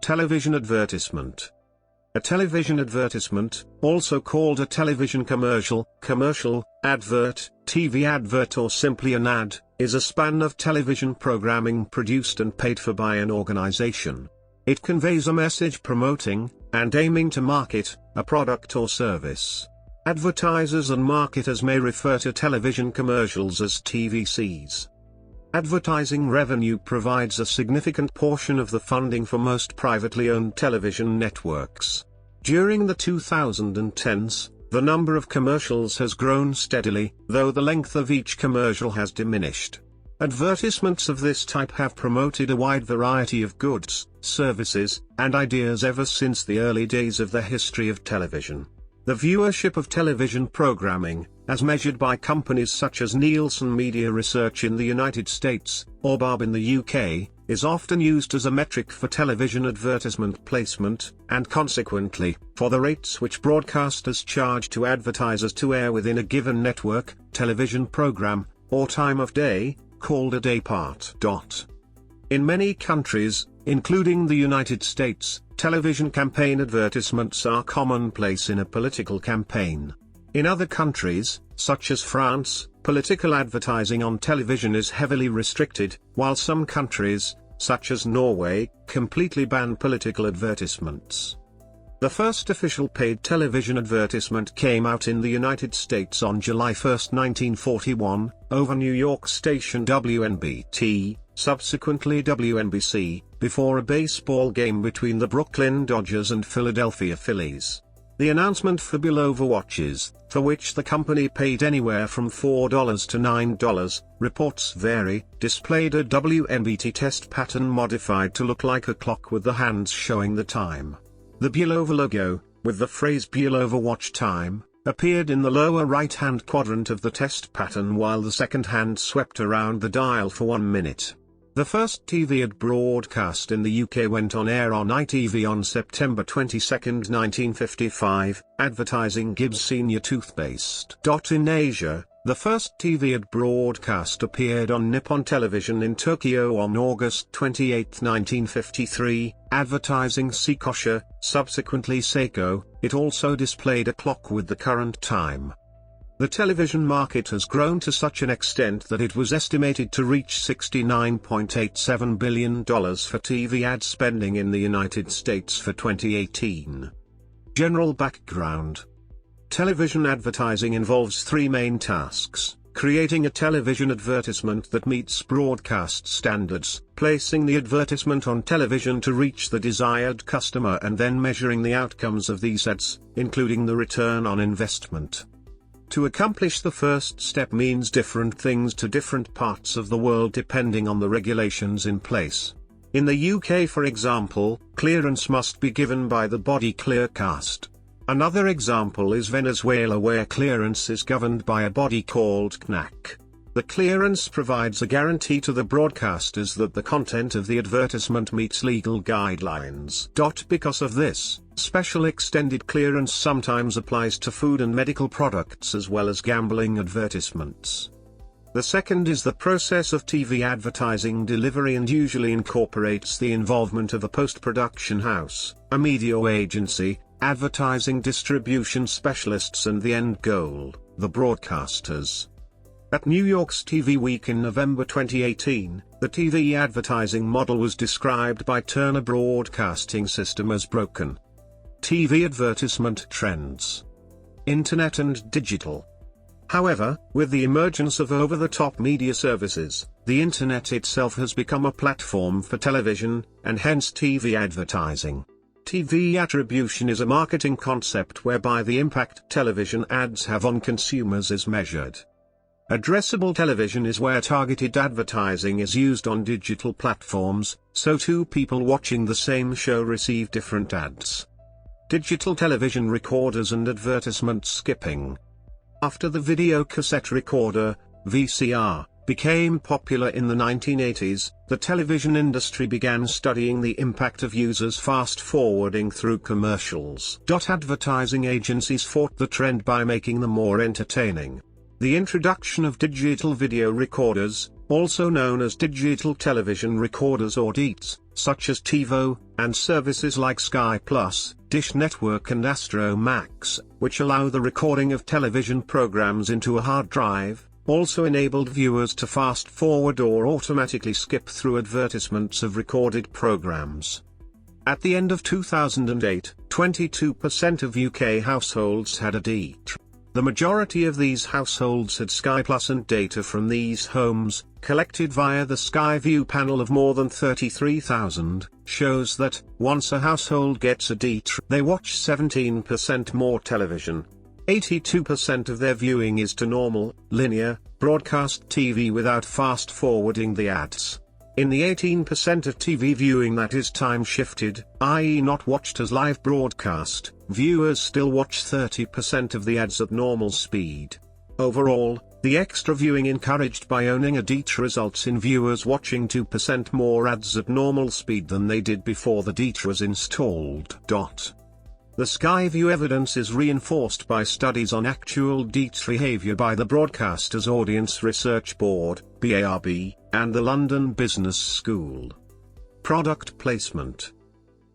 Television advertisement. A television advertisement, also called a television commercial, advert, TV advert or simply an ad, is a span of television programming produced and paid for by an organization. It conveys a message promoting, and aiming to market, a product or service. Advertisers and marketers may refer to television commercials as TVCs. Advertising revenue provides a significant portion of the funding for most privately owned television networks. During the 2010s, the number of commercials has grown steadily, though the length of each commercial has diminished. Advertisements of this type have promoted a wide variety of goods, services, and ideas ever since the early days of the history of television. The viewership of television programming, as measured by companies such as Nielsen Media Research in the United States, or Barb in the UK, is often used as a metric for television advertisement placement, and consequently, for the rates which broadcasters charge to advertisers to air within a given network, television program, or time of day, called a day part. In many countries, including the United States, television campaign advertisements are commonplace in a political campaign. In other countries, such as France, political advertising on television is heavily restricted, while some countries, such as Norway, completely ban political advertisements. The first official paid television advertisement came out in the United States on July 1, 1941, over New York station WNBT, subsequently WNBC, before a baseball game between the Brooklyn Dodgers and Philadelphia Phillies. The announcement for Bulova watches, for which the company paid anywhere from $4 to $9, reports vary, displayed a WNBT test pattern modified to look like a clock with the hands showing the time. The Bulova logo, with the phrase Bulova watch time, appeared in the lower right-hand quadrant of the test pattern while the second hand swept around the dial for 1 minute. The first TV ad broadcast in the UK went on air on ITV on September 22, 1955, advertising Gibbs Senior toothpaste. In Asia, the first TV ad broadcast appeared on Nippon Television in Tokyo on August 28, 1953, advertising Seikosha, subsequently Seiko. It also displayed a clock with the current time. The television market has grown to such an extent that it was estimated to reach $69.87 billion for TV ad spending in the United States for 2018. General background. Television advertising involves three main tasks: creating a television advertisement that meets broadcast standards, placing the advertisement on television to reach the desired customer, and then measuring the outcomes of these ads, including the return on investment. To accomplish the first step means different things to different parts of the world depending on the regulations in place. In the UK, for example, clearance must be given by the body Clearcast. Another example is Venezuela, where clearance is governed by a body called CNAC. The clearance provides a guarantee to the broadcasters that the content of the advertisement meets legal guidelines. Because of this, special extended clearance sometimes applies to food and medical products as well as gambling advertisements. The second is the process of TV advertising delivery, and usually incorporates the involvement of a post-production house, a media agency, advertising distribution specialists, and the end goal, the broadcasters. At New York's TV Week in November 2018, the TV advertising model was described by Turner Broadcasting System as broken. TV advertisement trends. Internet and digital. However, with the emergence of over-the-top media services, the Internet itself has become a platform for television, and hence TV advertising. TV attribution is a marketing concept whereby the impact television ads have on consumers is measured. Addressable television is where targeted advertising is used on digital platforms, so two people watching the same show receive different ads. Digital television recorders and advertisement skipping. After the video cassette recorder, VCR, became popular in the 1980s, the television industry began studying the impact of users fast-forwarding through commercials. Advertising agencies fought the trend by making them more entertaining. The introduction of digital video recorders, also known as digital television recorders or DVDs, such as TiVo, and services like Sky Plus, Dish Network and Astro Max, which allow the recording of television programs into a hard drive, also enabled viewers to fast forward or automatically skip through advertisements of recorded programs. At the end of 2008, 22% of UK households had a DTR. The majority of these households had Sky Plus, and data from these homes, collected via the Sky View panel of more than 33,000, shows that, once a household gets a DTR, they watch 17% more television. 82% of their viewing is to normal, linear, broadcast TV without fast-forwarding the ads. In the 18% of TV viewing that is time-shifted, i.e. not watched as live broadcast, viewers still watch 30% of the ads at normal speed. Overall, the extra viewing encouraged by owning a DTR results in viewers watching 2% more ads at normal speed than they did before the DTR was installed. The Sky View evidence is reinforced by studies on actual DTR behavior by the Broadcasters Audience Research Board, BARB, and the London Business School. Product placement.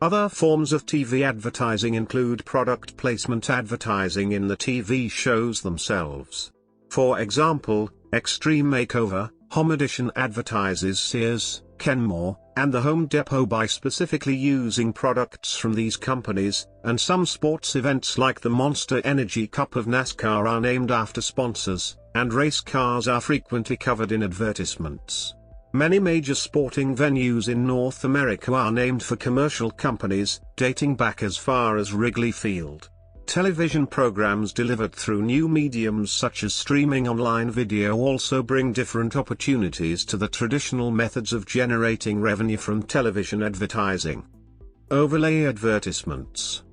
Other forms of TV advertising include product placement advertising in the TV shows themselves. For example, Extreme Makeover, Home Edition advertises Sears, Kenmore, and the Home Depot by specifically using products from these companies, and some sports events like the Monster Energy Cup of NASCAR are named after sponsors, and race cars are frequently covered in advertisements. Many major sporting venues in North America are named for commercial companies, dating back as far as Wrigley Field. Television programs delivered through new mediums such as streaming online video also bring different opportunities to the traditional methods of generating revenue from television advertising. Overlay advertisements.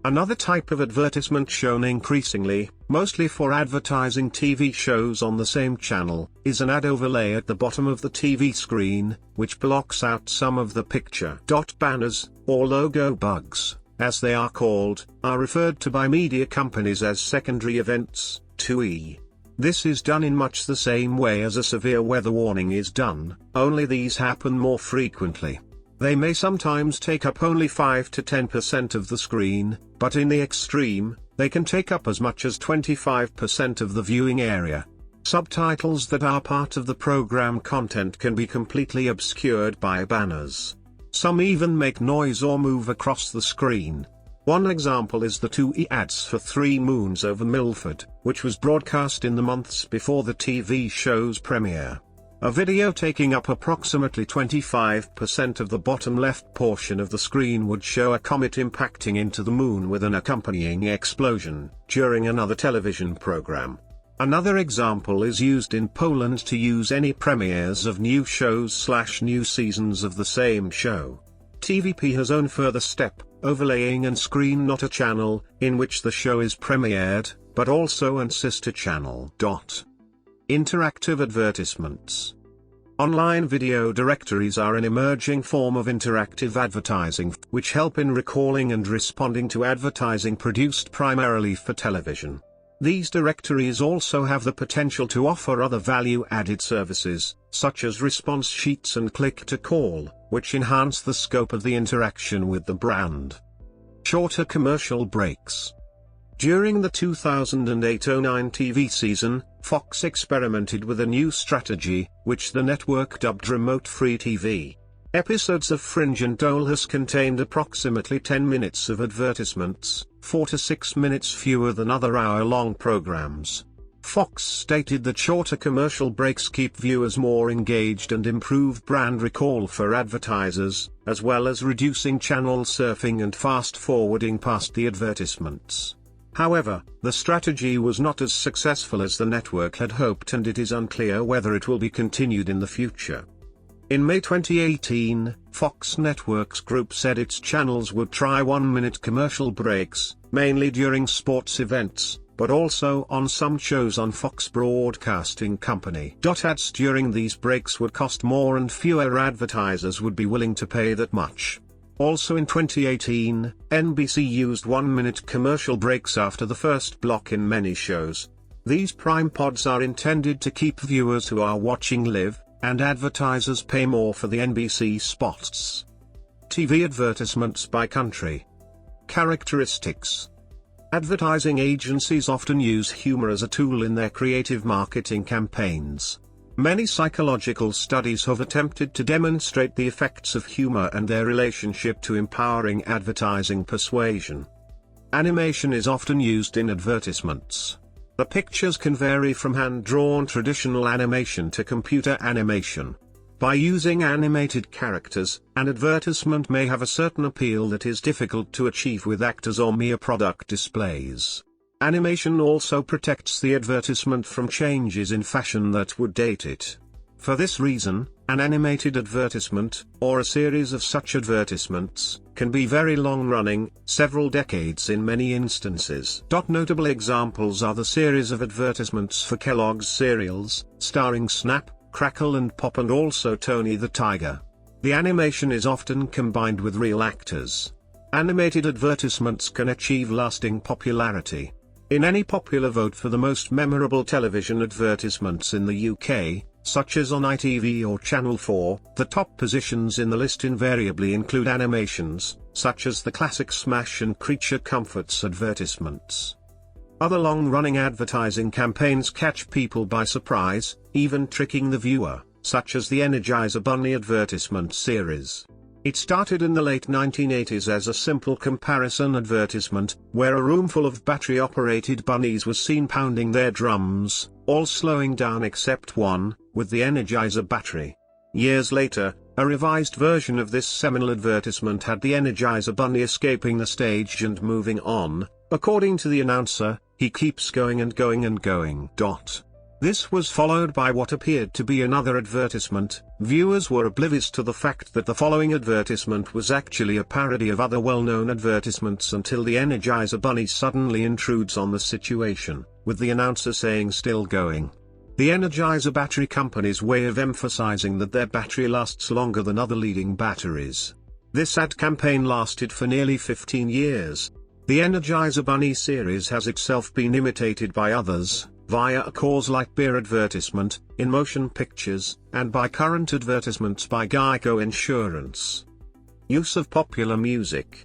Another type of advertisement shown increasingly, mostly for advertising TV shows on the same channel, is an ad overlay at the bottom of the TV screen, which blocks out some of the picture. Banners, or logo bugs, as they are called, are referred to by media companies as secondary events, 2E. This is done in much the same way as a severe weather warning is done, only these happen more frequently. They may sometimes take up only 5 to 10% of the screen, but in the extreme, they can take up as much as 25% of the viewing area. Subtitles that are part of the program content can be completely obscured by banners. Some even make noise or move across the screen. One example is the 2E ads for 3 Moons Over Milford, which was broadcast in the months before the TV show's premiere. A video taking up approximately 25% of the bottom left portion of the screen would show a comet impacting into the moon with an accompanying explosion, during another television program. Another example is used in Poland to use any premieres of new shows/new seasons of the same show. TVP has own further step, overlaying and screen not a channel, in which the show is premiered, but also an sister channel. Interactive advertisements. Online video directories are an emerging form of interactive advertising, which help in recalling and responding to advertising produced primarily for television. These directories also have the potential to offer other value-added services, such as response sheets and click-to-call, which enhance the scope of the interaction with the brand. Shorter commercial breaks. During the 2008-09 TV season, Fox experimented with a new strategy, which the network dubbed Remote Free TV. Episodes of Fringe and Dollhouse contained approximately 10 minutes of advertisements, 4 to 6 minutes fewer than other hour-long programs. Fox stated that shorter commercial breaks keep viewers more engaged and improve brand recall for advertisers, as well as reducing channel surfing and fast-forwarding past the advertisements. However, the strategy was not as successful as the network had hoped, and it is unclear whether it will be continued in the future. In May 2018, Fox Networks Group said its channels would try 1-minute commercial breaks, mainly during sports events, but also on some shows on Fox Broadcasting Company. Ads during these breaks would cost more and fewer advertisers would be willing to pay that much. Also in 2018, NBC used 1-minute commercial breaks after the first block in many shows. These prime pods are intended to keep viewers who are watching live, and advertisers pay more for the NBC spots. TV advertisements by country. Characteristics. Advertising agencies often use humor as a tool in their creative marketing campaigns. Many psychological studies have attempted to demonstrate the effects of humor and their relationship to empowering advertising persuasion. Animation is often used in advertisements. The pictures can vary from hand-drawn traditional animation to computer animation. By using animated characters, an advertisement may have a certain appeal that is difficult to achieve with actors or mere product displays. Animation also protects the advertisement from changes in fashion that would date it. For this reason, an animated advertisement, or a series of such advertisements, can be very long-running, several decades in many instances. Notable examples are the series of advertisements for Kellogg's cereals, starring Snap, Crackle and Pop, and also Tony the Tiger. The animation is often combined with real actors. Animated advertisements can achieve lasting popularity. In any popular vote for the most memorable television advertisements in the UK, such as on ITV or Channel 4, the top positions in the list invariably include animations, such as the classic Smash and Creature Comforts advertisements. Other long-running advertising campaigns catch people by surprise, even tricking the viewer, such as the Energizer Bunny advertisement series. It started in the late 1980s as a simple comparison advertisement, where a room full of battery-operated bunnies was seen pounding their drums, all slowing down except one, with the Energizer battery. Years later, a revised version of this seminal advertisement had the Energizer Bunny escaping the stage and moving on. According to the announcer, he keeps going and going and going. This was followed by what appeared to be another advertisement. Viewers were oblivious to the fact that the following advertisement was actually a parody of other well-known advertisements until the Energizer Bunny suddenly intrudes on the situation, with the announcer saying "still going." The Energizer Battery Company's way of emphasizing that their battery lasts longer than other leading batteries. This ad campaign lasted for nearly 15 years. The Energizer Bunny series has itself been imitated by others, via a Coors Light beer advertisement, in motion pictures, and by current advertisements by Geico Insurance. Use of popular music.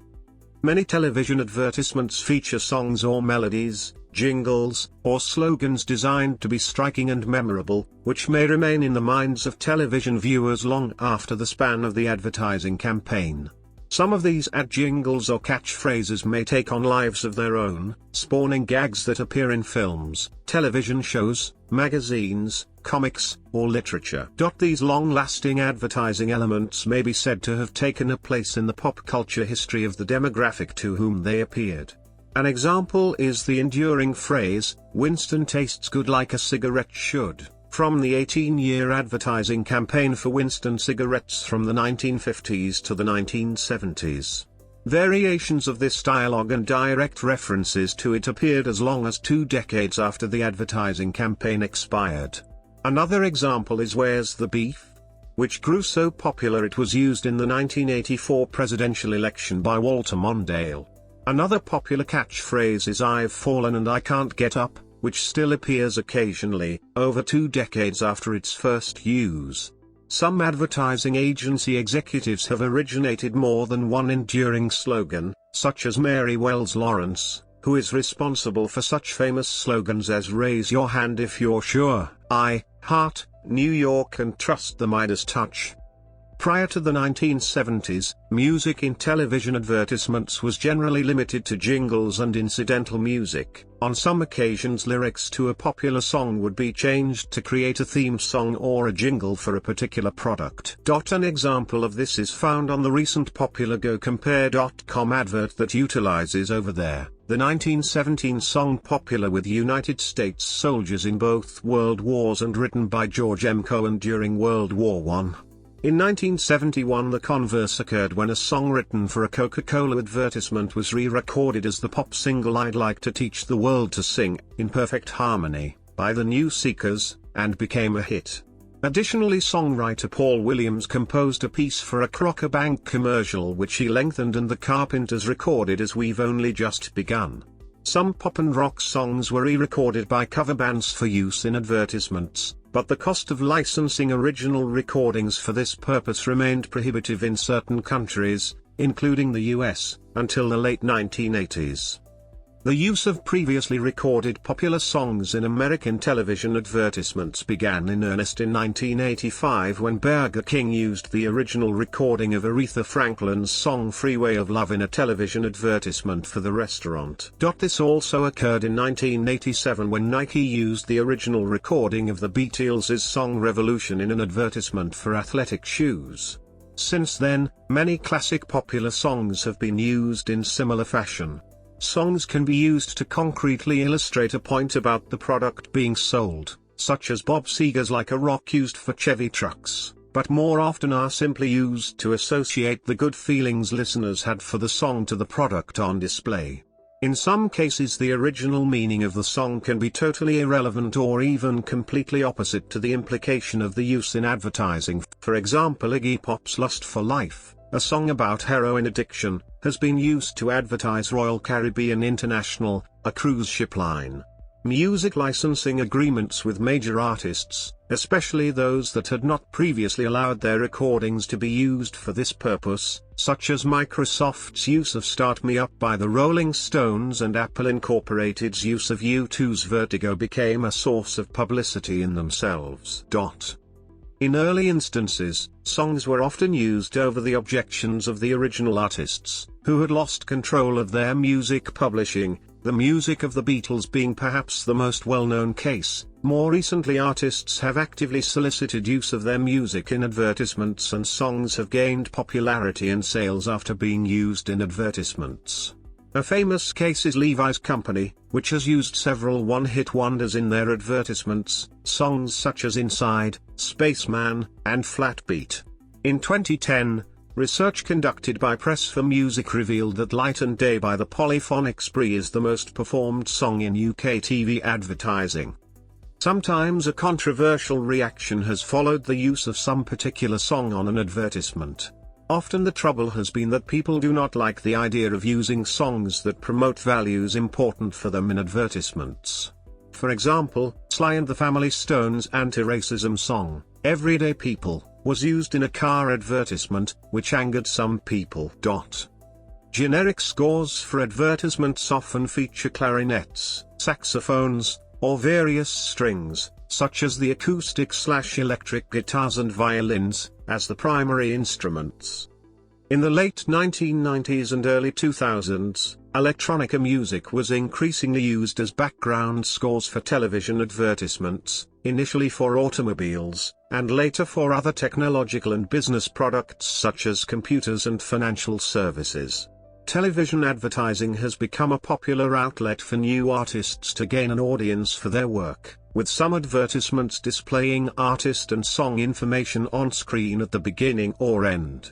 Many television advertisements feature songs or melodies, jingles, or slogans designed to be striking and memorable, which may remain in the minds of television viewers long after the span of the advertising campaign. Some of these ad jingles or catchphrases may take on lives of their own, spawning gags that appear in films, television shows, magazines, comics, or literature. These long-lasting advertising elements may be said to have taken a place in the pop culture history of the demographic to whom they appeared. An example is the enduring phrase, "Winston tastes good like a cigarette should," from the 18-year advertising campaign for Winston cigarettes from the 1950s to the 1970s. Variations of this dialogue and direct references to it appeared as long as 2 decades after the advertising campaign expired. Another example is "Where's the Beef?", which grew so popular it was used in the 1984 presidential election by Walter Mondale. Another popular catchphrase is "I've fallen and I can't get up," which still appears occasionally, over 2 decades after its first use. Some advertising agency executives have originated more than one enduring slogan, such as Mary Wells Lawrence, who is responsible for such famous slogans as "Raise your hand if you're sure," "I, Heart, New York," and "Trust the Midas Touch." Prior to the 1970s, music in television advertisements was generally limited to jingles and incidental music. On some occasions, lyrics to a popular song would be changed to create a theme song or a jingle for a particular product. An example of this is found on the recent popular GoCompare.com advert that utilizes "Over There," the 1917 song popular with United States soldiers in both World Wars and written by George M. Cohan during World War I. In 1971, the converse occurred when a song written for a Coca-Cola advertisement was re-recorded as the pop single "I'd Like to Teach the World to Sing," in perfect harmony, by the New Seekers, and became a hit. Additionally, songwriter Paul Williams composed a piece for a Crocker Bank commercial which he lengthened and the Carpenters recorded as "We've Only Just Begun." Some pop and rock songs were re-recorded by cover bands for use in advertisements, but the cost of licensing original recordings for this purpose remained prohibitive in certain countries, including the US, until the late 1980s. The use of previously recorded popular songs in American television advertisements began in earnest in 1985 when Burger King used the original recording of Aretha Franklin's song Freeway of Love in a television advertisement for the restaurant. This also occurred in 1987 when Nike used the original recording of the Beatles' song Revolution in an advertisement for athletic shoes. Since then, many classic popular songs have been used in similar fashion. Songs can be used to concretely illustrate a point about the product being sold, such as Bob Seger's Like a Rock used for Chevy trucks, but more often are simply used to associate the good feelings listeners had for the song to the product on display. In some cases the original meaning of the song can be totally irrelevant or even completely opposite to the implication of the use in advertising. For example, Iggy Pop's Lust for Life, a song about heroin addiction, has been used to advertise Royal Caribbean International, a cruise ship line. Music licensing agreements with major artists, especially those that had not previously allowed their recordings to be used for this purpose, such as Microsoft's use of Start Me Up by the Rolling Stones and Apple Incorporated's use of U2's Vertigo, became a source of publicity in themselves. In early instances, songs were often used over the objections of the original artists, who had lost control of their music publishing, the music of the Beatles being perhaps the most well-known case. More recently, artists have actively solicited use of their music in advertisements, and songs have gained popularity and sales after being used in advertisements. A famous case is Levi's Company, which has used several one-hit wonders in their advertisements, songs such as Inside, Spaceman, and Flat Beat. In 2010, research conducted by Press for Music revealed that Light and Day by the Polyphonic Spree is the most performed song in UK TV advertising. Sometimes a controversial reaction has followed the use of some particular song on an advertisement. Often the trouble has been that people do not like the idea of using songs that promote values important for them in advertisements. For example, Sly and the Family Stone's anti-racism song, Everyday People, was used in a car advertisement, which angered some people. Generic scores for advertisements often feature clarinets, saxophones, or various strings, such as the acoustic/electric guitars and violins, as the primary instruments. In the late 1990s and early 2000s, electronica music was increasingly used as background scores for television advertisements, initially for automobiles, and later for other technological and business products such as computers and financial services. Television advertising has become a popular outlet for new artists to gain an audience for their work, with some advertisements displaying artist and song information on screen at the beginning or end.